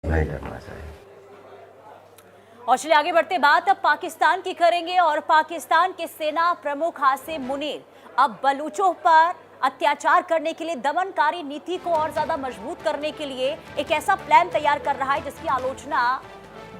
नहीं करना चाहिए। और चलिए आगे बढ़ते बात अब पाकिस्तान की करेंगे और पाकिस्तान के सेना प्रमुख आसिम मुनीर अब बलूचों पर अत्याचार करने के लिए, दमनकारी नीति को और ज्यादा मजबूत करने के लिए एक ऐसा प्लान तैयार कर रहा है जिसकी आलोचना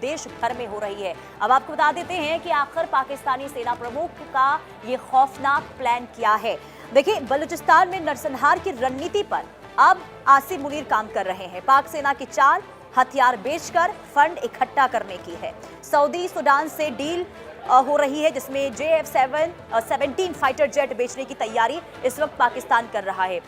देश भर में हो रही है। अब आपको बता देते हैं कि आखिर पाकिस्तानी सेना प्रमुख का ये खौफनाक प्लान क्या है। देखिए, बलूचिस्तान में नरसंहार की रणनीति पर अब आसिम मुनीर काम कर रहे हैं। पाक सेना की चाल हथियार बेचकर फंड इकट्ठा करने की है। सऊदी सूडान से डील हो रही है जिसमें JF-17 फाइटर जेट बेचने की तैयारी इस वक्त पाकिस्तान कर रहा है।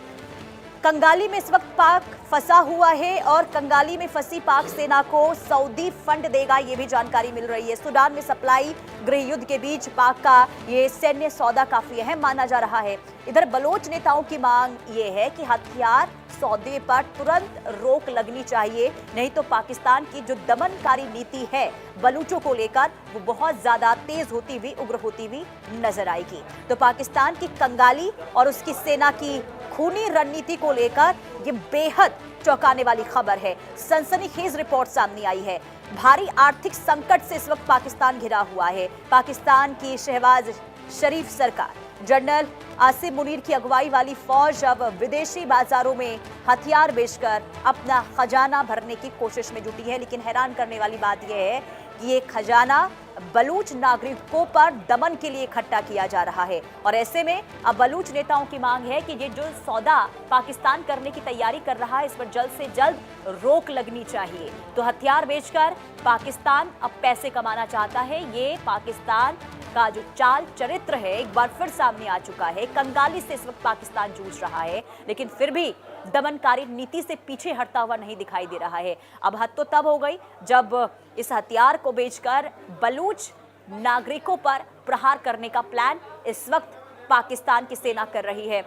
कंगाली में इस वक्त पाक फंसा हुआ है और कंगाली में फंसी पाक सेना को सऊदी फंड देगा, ये भी जानकारी मिल रही है। सूडान में सप्लाई गृह युद्ध के बीच पाक का ये सैन्य सौदा काफी अहम माना जा रहा है। इधर बलोच नेताओं की मांग ये है कि हथियार सौदे पर तुरंत रोक लगनी चाहिए, नहीं तो पाकिस्तान की जो दमनकारी नीति है बलूचों को लेकर वो बहुत ज्यादा तेज होती हुई, उग्र होती हुई नजर आएगी। तो पाकिस्तान की कंगाली और उसकी सेना की खूनी रणनीति को लेकर ये बेहद चौंकाने वाली खबर है। सनसनीखेज रिपोर्ट सामने आई है। भारी आर्थिक संकट से इस वक्त पाकिस्तान घिरा हुआ है। पाकिस्तान की शहबाज शरीफ सरकार, जनरल आसिम मुनीर की अगुवाई वाली फौज अब विदेशी बाजारों में हथियार बेचकर अपना खजाना भरने की कोशिश में जुटी है। लेकिन हैरान करने वाली बात यह है कि ये खजाना बलूच नागरिकों पर दमन के लिए इकट्ठा किया जा रहा है। और ऐसे में अब बलूच नेताओं की मांग है कि ये जो सौदा पाकिस्तान करने की तैयारी कर रहा है इस पर जल्द से जल्द रोक लगनी चाहिए। तो हथियार बेचकर पाकिस्तान अब पैसे कमाना चाहता है। ये पाकिस्तान का जो चाल चरित्र है एक बार फिर सामने आ चुका है। कंगाली से इस वक्त पाकिस्तान जूझ रहा है, लेकिन फिर भी दमनकारी नीति से पीछे हटता हुआ नहीं दिखाई दे रहा है। अब हद तो तब हो गई जब इस हथियार को बेचकर बलूच नागरिकों पर प्रहार करने का प्लान इस वक्त पाकिस्तान की सेना कर रही है।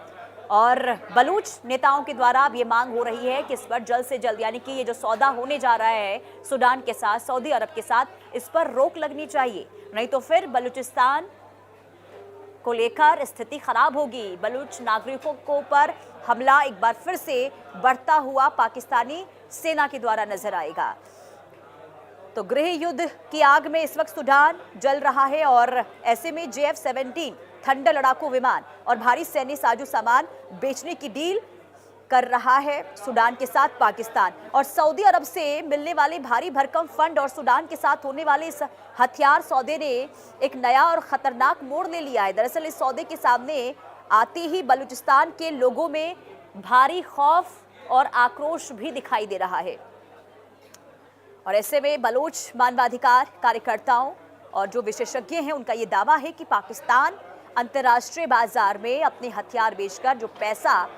और बलूच नेताओं के द्वारा अब ये मांग हो रही है कि इस पर जल्द से जल्द, यानी कि ये जो सौदा होने जा रहा है सूडान के साथ, सऊदी अरब के साथ, इस पर रोक लगनी चाहिए, नहीं तो फिर बलूचिस्तान को लेकर स्थिति खराब होगी। बलूच नागरिकों को पर हमला एक बार फिर से बढ़ता हुआ पाकिस्तानी सेना के द्वारा नजर आएगा। तो गृह युद्ध की आग में इस वक्त सूडान जल रहा है और ऐसे में JF-17 थंडर लड़ाकू विमान और भारी सैन्य साजो सामान बेचने की डील कर रहा है सूडान के साथ पाकिस्तान। और सऊदी अरब से मिलने वाले भारी भरकम फंड और सूडान के साथ होने वाले इस हथियार सौदे ने एक नया और खतरनाक मोड़ ले लिया है। दरअसल इस सौदे के सामने आते ही बलूचिस्तान के लोगों में भारी खौफ और आक्रोश भी दिखाई दे रहा है। और ऐसे में बलोच मानवाधिकार कार्यकर्ताओं और जो विशेषज्ञ हैं उनका ये दावा है कि पाकिस्तान अंतर्राष्ट्रीय बाजार में अपने हथियार बेचकर जो पैसा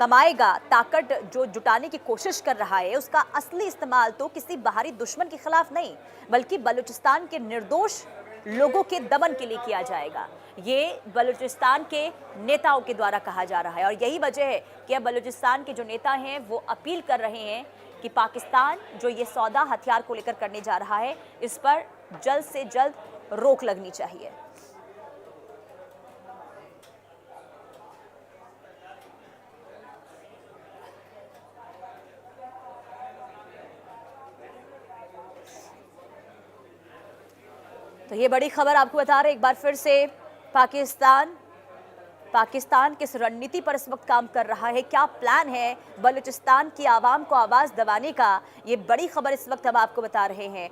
कमाएगा, ताकत जो जुटाने की कोशिश कर रहा है, उसका असली इस्तेमाल तो किसी बाहरी दुश्मन के खिलाफ नहीं बल्कि बलूचिस्तान के निर्दोष लोगों के दमन के लिए किया जाएगा। ये बलूचिस्तान के नेताओं के द्वारा कहा जा रहा है। और यही वजह है कि अब बलूचिस्तान के जो नेता हैं वो अपील कर रहे हैं कि पाकिस्तान जो ये सौदा हथियार को लेकर करने जा रहा है इस पर जल्द से जल्द रोक लगनी चाहिए। तो ये बड़ी खबर आपको बता रहे एक बार फिर से पाकिस्तान किस रणनीति पर इस वक्त काम कर रहा है, क्या प्लान है बलूचिस्तान की आवाम को आवाज दबाने का, ये बड़ी खबर इस वक्त हम आपको बता रहे हैं।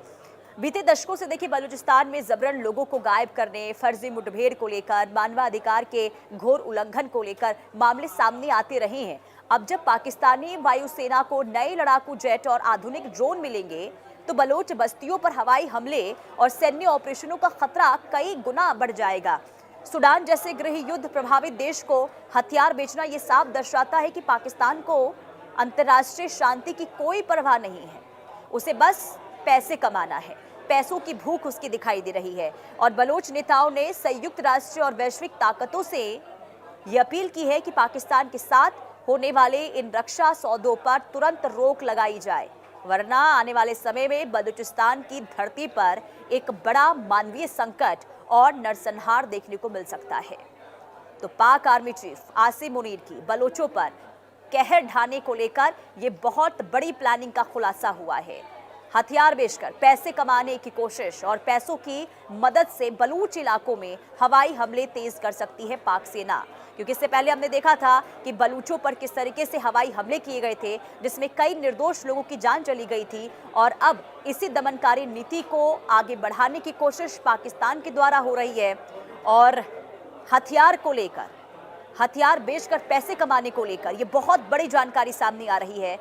बीते दशकों से देखिए बलूचिस्तान में जबरन लोगों को गायब करने, फर्जी मुठभेड़ को लेकर, मानवाधिकार के घोर उल्लंघन को लेकर मामले सामने आते रहे हैं। अब जब पाकिस्तानी वायुसेना को नए लड़ाकू जेट और आधुनिक ड्रोन मिलेंगे तो बलोच बस्तियों पर हवाई हमले और सैन्य ऑपरेशनों का खतरा कई गुना बढ़ जाएगा। सूडान जैसे गृह युद्ध प्रभावित देश को हथियार बेचना ये साफ दर्शाता है कि पाकिस्तान को अंतर्राष्ट्रीय शांति की कोई परवाह नहीं है, उसे बस पैसे कमाना है। पैसों की भूख उसकी दिखाई दे रही है। और बलोच नेताओं ने संयुक्त राष्ट्र और वैश्विक ताकतों से ये अपील की है कि पाकिस्तान के साथ होने वाले इन रक्षा सौदों पर तुरंत रोक लगाई जाए, वरना आने वाले समय में बलूचिस्तान की धरती पर एक बड़ा मानवीय संकट और नरसंहार देखने को मिल सकता है। तो पाक आर्मी चीफ आसिम मुनीर की बलोचों पर कहर ढाने को लेकर ये बहुत बड़ी प्लानिंग का खुलासा हुआ है। हथियार बेचकर पैसे कमाने की कोशिश और पैसों की मदद से बलूच इलाकों में हवाई हमले तेज कर सकती है पाक सेना, क्योंकि इससे पहले हमने देखा था कि बलूचों पर किस तरीके से हवाई हमले किए गए थे, जिसमें कई निर्दोष लोगों की जान चली गई थी। और अब इसी दमनकारी नीति को आगे बढ़ाने की कोशिश पाकिस्तान के द्वारा हो रही है। और हथियार को लेकर, हथियार बेचकर पैसे कमाने को लेकर ये बहुत बड़ी जानकारी सामने आ रही है।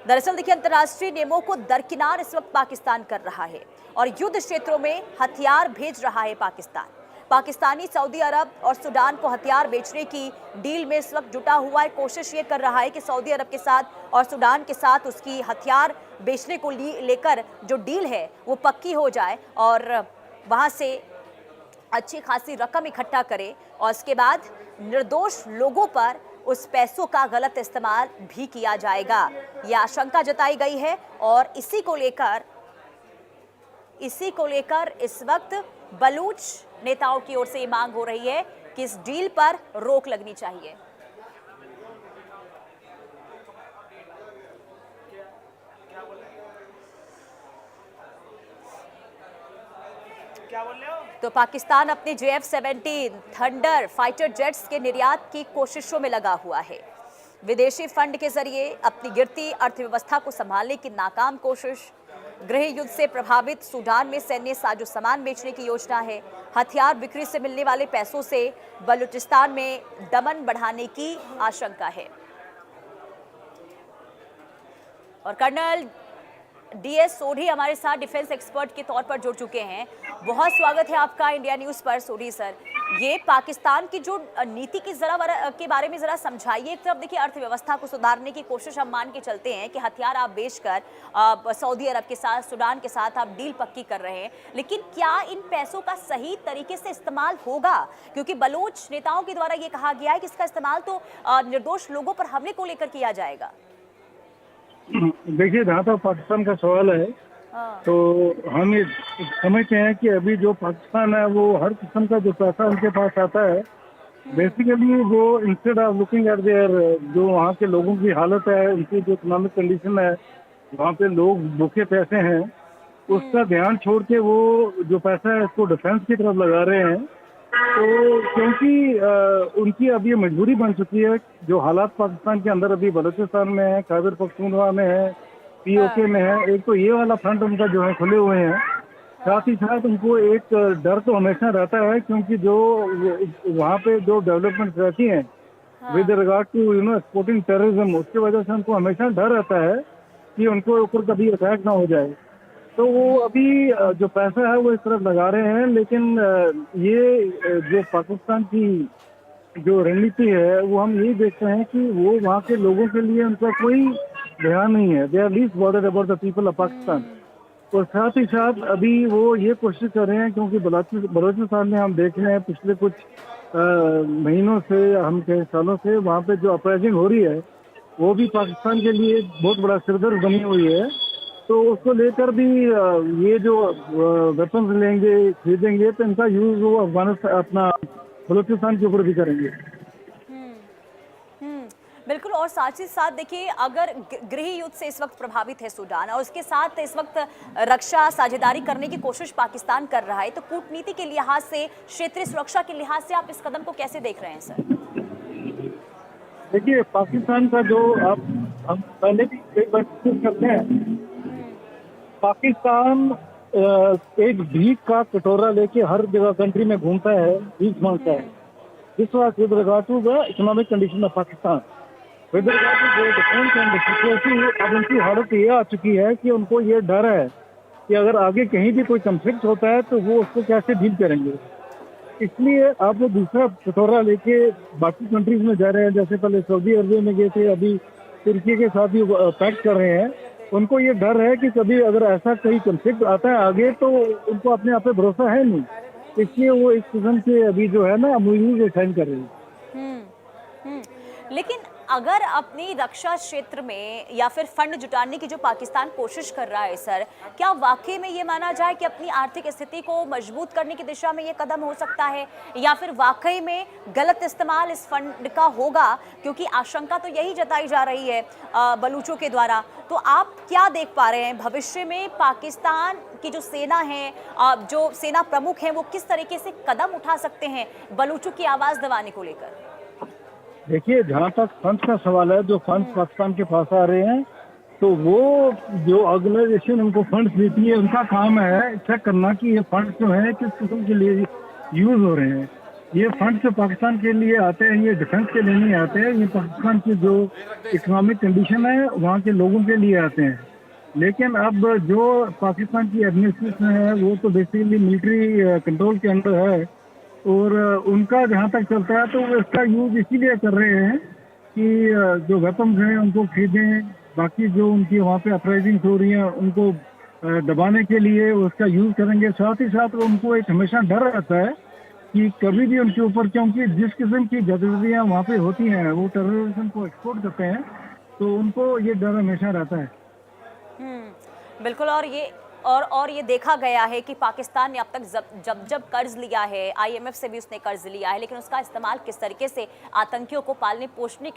दरअसल देखिए, अंतर्राष्ट्रीय नियमों को दरकिनार इस वक्त पाकिस्तान कर रहा है और युद्ध क्षेत्रों में हथियार भेज रहा है पाकिस्तान। पाकिस्तानी सऊदी अरब और सूडान को हथियार बेचने की डील में इस वक्त जुटा हुआ है। कोशिश ये कर रहा है कि सऊदी अरब के साथ और सूडान के साथ उसकी हथियार बेचने को लेकर जो डील है वो पक्की हो जाए और वहां से अच्छी खासी रकम इकट्ठा करे और उसके बाद निर्दोष लोगों पर उस पैसों का गलत इस्तेमाल भी किया जाएगा। ये आशंका जताई गई है और इसी को लेकर इस वक्त बलूच नेताओं की ओर से ये मांग हो रही है कि इस डील पर रोक लगनी चाहिए। तो पाकिस्तान अपने JF-17 थंडर फाइटर जेट्स के निर्यात की कोशिशों में लगा हुआ है। विदेशी फंड के जरिए अपनी गिरती अर्थव्यवस्था को संभालने की नाकाम कोशिश। गृह युद्ध से प्रभावित सूडान में सैन्य साजो सामान बेचने की योजना है। हथियार बिक्री से मिलने वाले पैसों से बलूचिस्तान में दमन बढ़ाने की आशंका है। और कर्नल DS सोढ़ी हमारे साथ डिफेंस एक्सपर्ट के तौर पर जुड़ चुके हैं। बहुत स्वागत है आपका इंडिया न्यूज पर सोढ़ी सर। ये पाकिस्तान की जो नीति की के बारे में जरा समझाइए। एक तरफ देखिए अर्थव्यवस्था को सुधारने की कोशिश हम मान के चलते हैं कि हथियार आप बेचकर सऊदी अरब के साथ, सूडान के साथ आप डील पक्की कर रहे हैं, लेकिन क्या इन पैसों का सही तरीके से इस्तेमाल होगा? क्योंकि बलूच नेताओं के द्वारा ये कहा गया है कि इसका इस्तेमाल तो निर्दोष लोगों पर हमले को लेकर किया जाएगा। देखिए, जहाँ तक पाकिस्तान का सवाल है तो हम ये समझते हैं कि अभी जो पाकिस्तान है वो हर किस्म का जो पैसा उनके पास आता है, बेसिकली वो instead of looking at there जो वहाँ के लोगों की हालत है, उनकी जो इकोनॉमिक कंडीशन है, वहाँ पे लोग भूखे पैसे हैं, उसका ध्यान छोड़ के वो जो पैसा है उसको डिफेंस की तरफ लगा रहे हैं। तो क्योंकि उनकी अब ये मजबूरी बन चुकी है, जो हालात पाकिस्तान के अंदर अभी बलूचिस्तान में है, खैबर पख्तूनख्वा में है, POK में है, एक तो ये वाला फ्रंट उनका जो है खुले हुए हैं। साथ ही साथ उनको एक डर तो हमेशा रहता है, क्योंकि जो वहाँ पे जो डेवलपमेंट रहती हैं with regard to exporting terrorism, उसकी वजह से उनको हमेशा डर रहता है कि उनको ऊपर कभी अटैक ना हो जाए। तो वो अभी जो पैसा है वो इस तरफ लगा रहे हैं, लेकिन ये जो पाकिस्तान की जो रणनीति है वो हम यही देखते हैं कि वो वहाँ के लोगों के लिए उनका कोई ध्यान नहीं है। They are least bothered about the people of Pakistan. और साथ ही साथ अभी वो ये कोशिश कर रहे हैं, क्योंकि बलूचिस्तान में हम देख रहे हैं पिछले कुछ महीनों से, हम कई सालों से वहाँ पे जो अपराइजिंग हो रही है वो भी पाकिस्तान के लिए बहुत बड़ा सिरदर्द बनी हुई है। तो उसको लेकर भी ये जो वेपन्स लेंगे, खरीदेंगे, तो इनका यूज वो अफगानिस्तान अपना बलूचिस्तान के ऊपर भी करेंगे। बिल्कुल। और साथ ही साथ देखिए, अगर गृह युद्ध से इस वक्त प्रभावित है सूडान और उसके साथ इस वक्त रक्षा साझेदारी करने की कोशिश पाकिस्तान कर रहा है, तो कूटनीति के लिहाज से, क्षेत्रीय सुरक्षा के लिहाज से आप इस कदम को कैसे देख रहे हैं सर? देखिए, पाकिस्तान का जो हम पहले भी एक बार करते हैं, पाकिस्तान एक भीख का कटोरा लेके हर जगह कंट्री में घूमता है, भीख मांगता है। This was with regard to the economic condition of Pakistan. With regard to the defence and security, अब उनकी हालत ये आ चुकी है कि उनको ये डर है कि अगर आगे कहीं भी कोई कंफ्लिक्ट होता है तो वो उसको कैसे डील करेंगे। इसलिए आप वो दूसरा कटोरा लेके बाकी कंट्रीज में जा रहे हैं। जैसे पहले सऊदी अरब में गए थे, अभी तुर्की के साथ भी पैक्ट कर रहे हैं। उनको ये डर है कि कभी अगर ऐसा कोई कंफ्लिक्ट आता है आगे तो उनको अपने आप पे भरोसा है नहीं, इसलिए वो इस किस्म से अभी जो है ना मूवीज साइन कर रहे हैं। लेकिन अगर अपनी रक्षा क्षेत्र में या फिर फंड जुटाने की जो पाकिस्तान कोशिश कर रहा है सर, क्या वाकई में ये माना जाए कि अपनी आर्थिक स्थिति को मजबूत करने की दिशा में ये कदम हो सकता है, या फिर वाकई में गलत इस्तेमाल इस फंड का होगा? क्योंकि आशंका तो यही जताई जा रही है बलूचों के द्वारा। तो आप क्या देख पा रहे हैं भविष्य में पाकिस्तान की जो सेना है, जो सेना प्रमुख हैं, वो किस तरीके से कदम उठा सकते हैं बलूचों की आवाज दबाने को लेकर? देखिए, जहाँ तक फंड का सवाल है, जो फंड पाकिस्तान के पास आ रहे हैं, तो वो जो ऑर्गेनाइजेशन उनको फंड देती है, उनका काम है चेक करना कि ये फंड जो है किस किस्म के लिए यूज हो रहे हैं। ये फंड जो पाकिस्तान के लिए आते हैं, ये डिफेंस के लिए नहीं आते हैं, ये पाकिस्तान की जो इकोनॉमिक कंडीशन है वहाँ के लोगों के लिए आते हैं। लेकिन अब जो पाकिस्तान की एडमिनिस्ट्रेशन है, वो तो बेसिकली मिलिट्री कंट्रोल के अंडर है, और उनका जहाँ तक चलता है तो वो इसका यूज इसीलिए कर रहे हैं कि जो वेपन्स हैं उनको खरीदें, बाकी जो उनकी वहाँ पे अपराइजिंग हो रही है उनको दबाने के लिए उसका यूज करेंगे। साथ ही साथ उनको एक हमेशा डर रहता है कि कभी भी उनके ऊपर, क्योंकि जिस किस्म की गतिविधियाँ वहाँ पे होती हैं, वो टेररिज्म को एक्सपोर्ट करते हैं, तो उनको ये डर हमेशा रहता है। बिल्कुल। और ये देखा गया है कि पाकिस्तान ने अब तक जब कर्ज लिया है, आईएमएफ से भी उसने कर्ज लिया है, लेकिन उसका इस्तेमाल किस तरीके से आतंकियों को पालने पोषने